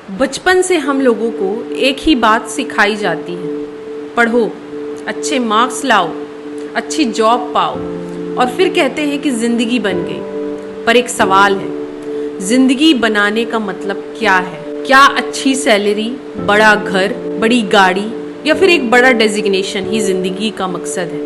बचपन से हम लोगों को एक ही बात सिखाई जाती है, पढ़ो, अच्छे मार्क्स लाओ, अच्छी जॉब पाओ और फिर कहते हैं कि ज़िंदगी बन गई। पर एक सवाल है, ज़िंदगी बनाने का मतलब क्या है? क्या अच्छी सैलरी, बड़ा घर, बड़ी गाड़ी या फिर एक बड़ा डेजिग्नेशन ही ज़िंदगी का मकसद है?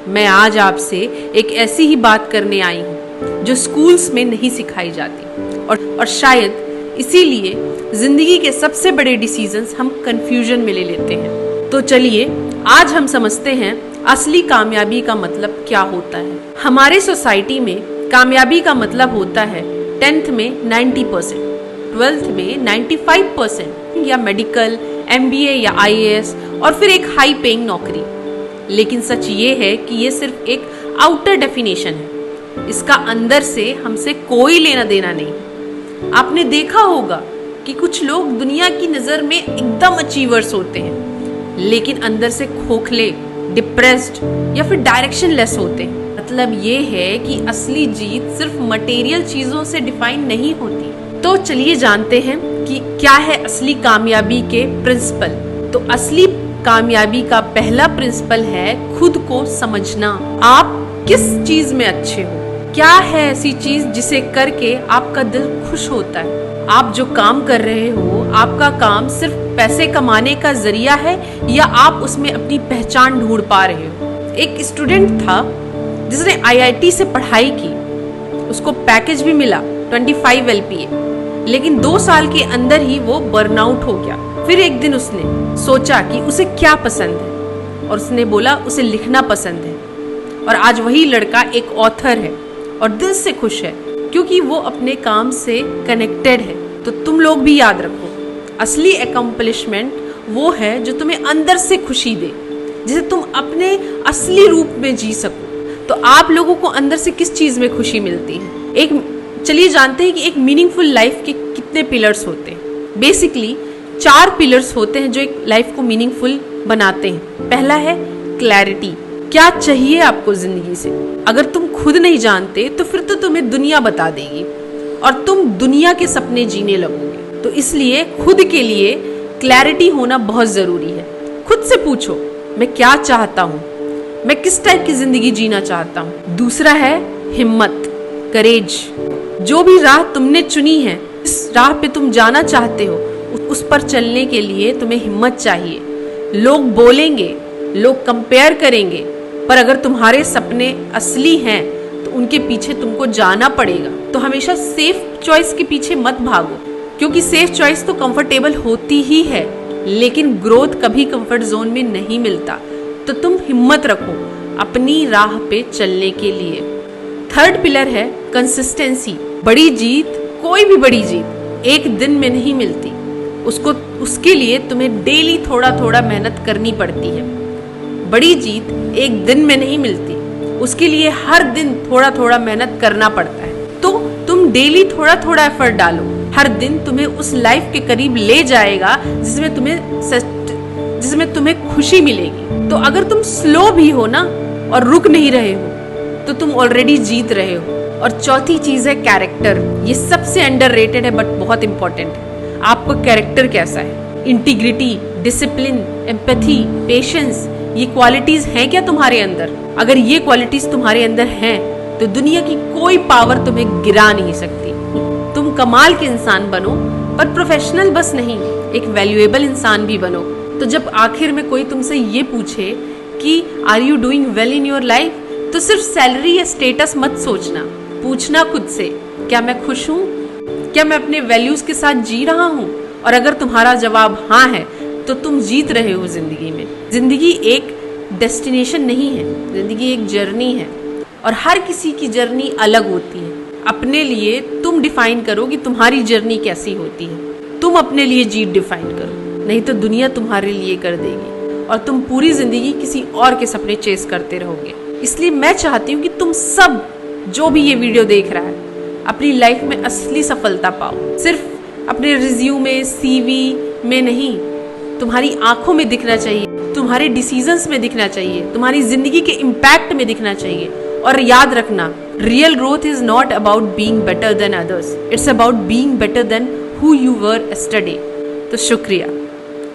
मैं आज आपसे एक ऐसी ही बात करने आई हूँ जो स्कूल्स में नहीं सिखाई जाती और शायद इसीलिए जिंदगी के सबसे बड़े डिसीजंस हम कंफ्यूजन में ले लेते हैं। तो चलिए आज हम समझते हैं असली कामयाबी का मतलब क्या होता है। हमारे सोसाइटी में कामयाबी का मतलब होता है 10th में 90%, 12th में 95% या मेडिकल, MBA या IAS और फिर एक हाई पेइंग नौकरी। लेकिन सच ये है कि ये सिर्फ एक आउटर डेफिनेशन है, इसका अंदर से हमसे कोई लेना देना नहीं। आपने देखा होगा कि कुछ लोग दुनिया की नज़र में एकदम अचीवर्स होते हैं, लेकिन अंदर से खोखले, डिप्रेस्ड या फिर डायरेक्शनलेस होते हैं। मतलब ये है कि असली जीत सिर्फ मटेरियल चीज़ों से डिफाइन नहीं होती। तो चलिए जानते हैं कि क्या है असली कामयाबी के प्रिंसिपल। तो असली कामयाबी का पहला प्रिंसिपल है खुद को समझना। आप किस चीज़ में अच्छे हो? क्या है ऐसी चीज जिसे करके आपका दिल खुश होता है? आप जो काम कर रहे हो, आपका काम सिर्फ पैसे कमाने का जरिया है या आप उसमें अपनी पहचान ढूंढ पा रहे हो? एक स्टूडेंट था जिसने IIT से पढ़ाई की, उसको पैकेज भी मिला 25 LPA, लेकिन 2 साल के अंदर ही वो बर्नआउट हो गया। फिर एक दिन उसने सोचा कि उसे क्या पसंद है और उसने बोला उसे लिखना पसंद है। और आज वही लड़का एक ऑथर है और दिल से खुश है क्योंकि वो अपने काम से कनेक्टेड है। तो तुम लोग भी याद रखो, असली अकम्पलिशमेंट वो है जो तुम्हें अंदर से खुशी दे, जिसे तुम अपने असली रूप में जी सको। तो आप लोगों को अंदर से किस चीज़ में खुशी मिलती है? चलिए जानते हैं कि एक मीनिंगफुल लाइफ के कितने पिलर्स होते हैं। बेसिकली 4 पिलर्स होते हैं जो एक लाइफ को मीनिंगफुल बनाते हैं। पहला है क्लैरिटी। क्या चाहिए आपको जिंदगी से? अगर तुम खुद नहीं जानते तो फिर तो तुम्हें दुनिया बता देगी और तुम दुनिया के सपने जीने लगोगे। तो इसलिए खुद के लिए क्लैरिटी होना बहुत जरूरी है। खुद से पूछो, मैं क्या चाहता हूँ, मैं किस टाइप की जिंदगी जीना चाहता हूँ। दूसरा है हिम्मत, करेज। जो भी राह तुमने चुनी है, इस राह पे तुम जाना चाहते हो, उस पर चलने के लिए तुम्हें हिम्मत चाहिए। लोग बोलेंगे, लोग कंपेयर करेंगे, पर अगर तुम्हारे सपने असली हैं तो उनके पीछे तुमको जाना पड़ेगा। तो हमेशा सेफ चॉइस के पीछे मत भागो, क्योंकि सेफ चॉइस तो कंफर्टेबल होती ही है, लेकिन ग्रोथ कभी कंफर्ट जोन में नहीं मिलता। तो तुम हिम्मत रखो अपनी राह पे चलने के लिए। थर्ड पिलर है कंसिस्टेंसी। बड़ी जीत, कोई भी बड़ी जीत एक दिन में नहीं मिलती, उसके लिए तुम्हें डेली थोड़ा थोड़ा मेहनत करनी पड़ती है। बड़ी जीत एक दिन में नहीं मिलती, उसके लिए हर दिन थोड़ा थोड़ा मेहनत करना पड़ता है। तो तुम डेली थोड़ा थोड़ा एफर्ट डालो, हर दिन तुम्हें उस लाइफ के करीब ले जाएगा जिसमें तुम्हें खुशी मिलेगी। तो अगर तुम स्लो भी हो ना और रुक नहीं रहे हो तो तुम ऑलरेडी जीत रहे हो। और चौथी चीज है कैरेक्टर। ये सबसे अंडररेटेड है बट बहुत इंपॉर्टेंट है। आपका कैरेक्टर कैसा है? इंटीग्रिटी, डिसिप्लिन, एम्पैथी, पेशेंस, ये क्वालिटीज हैं क्या तुम्हारे अंदर? अगर ये क्वालिटीज तुम्हारे अंदर हैं तो दुनिया की कोई पावर तुम्हें गिरा नहीं सकती। तुम कमाल के इंसान बनो, पर प्रोफेशनल बस नहीं, एक वैल्यूएबल इंसान भी बनो। तो जब आखिर में कोई तुमसे ये पूछे कि are you doing well in your life, तो सिर्फ सैलरी या स्टेटस मत सोचना, पूछना खुद से, क्या मैं खुश हूँ? क्या मैं अपने वैल्यूज के साथ जी रहा हूँ? और अगर तुम्हारा जवाब हाँ है तो तुम जीत रहे हो जिंदगी में। जिंदगी एक डेस्टिनेशन नहीं है, जिंदगी एक जर्नी है और हर किसी की जर्नी अलग होती है। अपने लिए तुम डिफाइन करो कि तुम्हारी जर्नी कैसी होती है। तुम अपने लिए जीत डिफाइन करो, नहीं तो दुनिया तुम्हारे लिए कर देगी और तुम पूरी जिंदगी किसी और के सपने चेस करते रहोगे। इसलिए मैं चाहती हूँ कि तुम सब जो भी ये वीडियो देख रहा है अपनी लाइफ में असली सफलता पाओ। सिर्फ अपने रिज्यूमे, CV में नहीं, तुम्हारी आंखों में दिखना चाहिए, तुम्हारे डिसीजंस में दिखना चाहिए, तुम्हारी जिंदगी के इम्पैक्ट में दिखना चाहिए। और याद रखना, real growth is not about being better than others, it's about being better than who you were yesterday. तो शुक्रिया।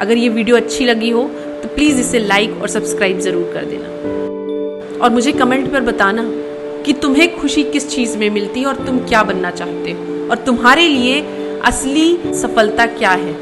अगर ये वीडियो अच्छी लगी हो तो प्लीज़ इसे लाइक और सब्सक्राइब ज़रूर कर देना, और मुझे कमेंट पर बताना कि तुम्हें खुशी किस चीज़ में मिलती है और तुम क्या बनना चाहते हो, और तुम्हारे लिए असली सफलता क्या है।